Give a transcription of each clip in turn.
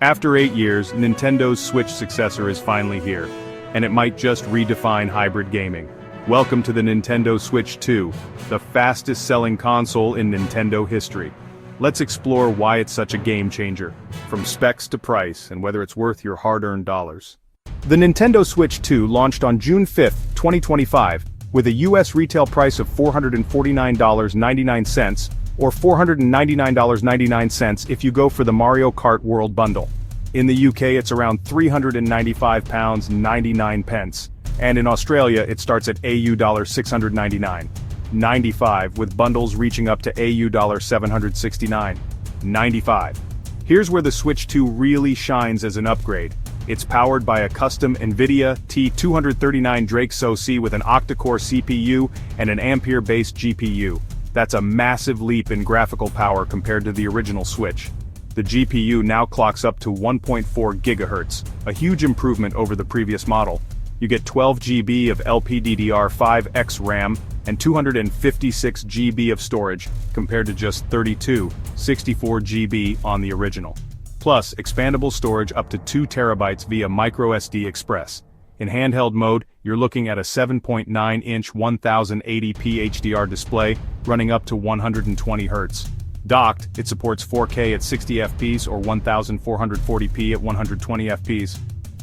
After 8 years, Nintendo's Switch successor is finally here, and it might just redefine hybrid gaming. Welcome to the Nintendo Switch 2, the fastest-selling console in Nintendo history. Let's explore why it's such a game-changer, from specs to price, and whether it's worth your hard-earned dollars. The Nintendo Switch 2 launched on June 5, 2025, with a US retail price of $449.99, or $499.99 if you go for the Mario Kart World Bundle. In the UK it's around £395.99, and in Australia it starts at AU $699.95, with bundles reaching up to AU $769.95. Here's where the Switch 2 really shines as an upgrade. It's powered by a custom NVIDIA T239 Drake SoC with an octa-core CPU and an Ampere-based GPU. That's a massive leap in graphical power compared to the original Switch. The GPU now clocks up to 1.4 GHz, a huge improvement over the previous model. You get 12 GB of LPDDR5X RAM and 256 GB of storage, compared to just 64 GB on the original. Plus, expandable storage up to 2 TB via microSD Express. In handheld mode, you're looking at a 7.9-inch 1080p HDR display, running up to 120 Hz. Docked, it supports 4K at 60 FPS or 1440p at 120 FPS.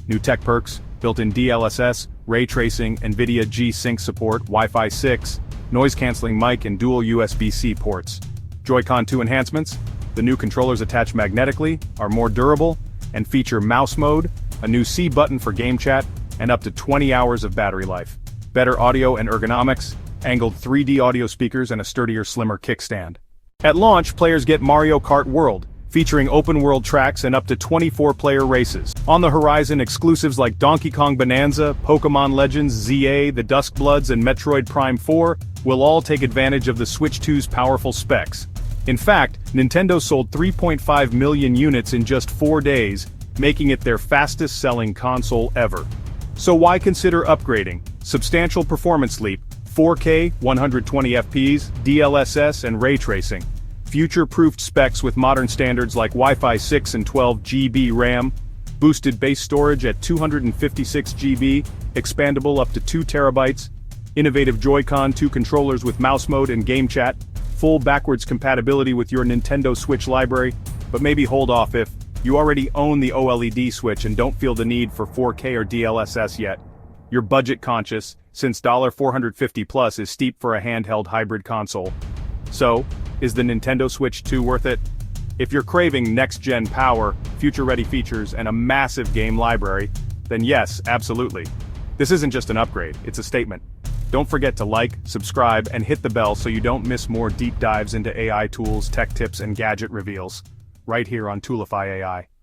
New tech perks: built-in DLSS, ray tracing, NVIDIA G-Sync support, Wi-Fi 6, noise-canceling mic and dual USB-C ports. Joy-Con 2 enhancements: the new controllers attach magnetically, are more durable, and feature mouse mode, a new C button for game chat, and up to 20 hours of battery life. Better audio and ergonomics, angled 3D audio speakers and a sturdier, slimmer kickstand. At launch, players get Mario Kart World, featuring open-world tracks and up to 24-player races. On the horizon, exclusives like Donkey Kong Bonanza, Pokémon Legends, ZA, the Duskbloods, and Metroid Prime 4 will all take advantage of the Switch 2's powerful specs. In fact, Nintendo sold 3.5 million units in just 4 days, making it their fastest-selling console ever. So why consider upgrading? Substantial performance leap, 4K, 120 FPS, DLSS and ray tracing. Future-proofed specs with modern standards like Wi-Fi 6 and 12 GB RAM. Boosted base storage at 256 GB, expandable up to 2 TB. Innovative Joy-Con 2 controllers with mouse mode and game chat. Full backwards compatibility with your Nintendo Switch library. But maybe hold off if you already own the OLED Switch and don't feel the need for 4K or DLSS yet. You're budget conscious, since $450 plus is steep for a handheld hybrid console. So, is the Nintendo Switch 2 worth it? If you're craving next-gen power, future-ready features, and a massive game library, then yes, absolutely. This isn't just an upgrade, it's a statement. Don't forget to like, subscribe, and hit the bell so you don't miss more deep dives into AI tools, tech tips, and gadget reveals. Right here on Toolify AI.